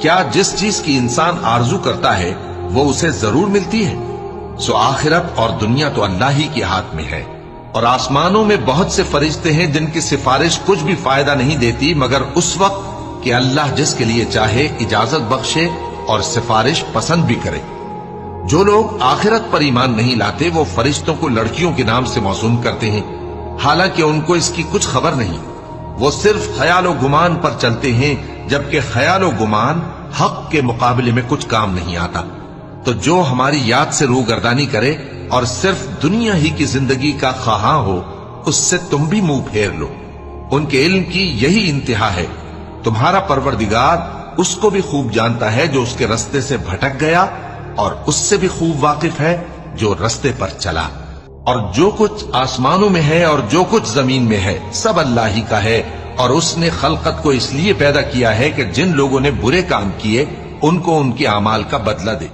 کیا جس چیز کی انسان آرزو کرتا ہے وہ اسے ضرور ملتی ہے؟ سو آخرت اور دنیا تو اللہ ہی کے ہاتھ میں ہے، اور آسمانوں میں بہت سے فرشتے ہیں جن کی سفارش کچھ بھی فائدہ نہیں دیتی مگر اس وقت کہ اللہ جس کے لیے چاہے اجازت بخشے اور سفارش پسند بھی کرے۔ جو لوگ آخرت پر ایمان نہیں لاتے وہ فرشتوں کو لڑکیوں کے نام سے موسوم کرتے ہیں، حالانکہ ان کو اس کی کچھ خبر نہیں۔ وہ صرف خیال و گمان پر چلتے ہیں، جبکہ خیال و گمان حق کے مقابلے میں کچھ کام نہیں آتا۔ تو جو ہماری یاد سے روگردانی کرے اور صرف دنیا ہی کی زندگی کا خواہاں ہو، اس سے تم بھی منہ پھیر لو۔ ان کے علم کی یہی انتہا ہے۔ تمہارا پروردگار اس کو بھی خوب جانتا ہے جو اس کے رستے سے بھٹک گیا، اور اس سے بھی خوب واقف ہے جو رستے پر چلا۔ اور جو کچھ آسمانوں میں ہے اور جو کچھ زمین میں ہے سب اللہ ہی کا ہے، اور اس نے خلقت کو اس لیے پیدا کیا ہے کہ جن لوگوں نے برے کام کیے ان کو ان کے اعمال کا بدلہ دے۔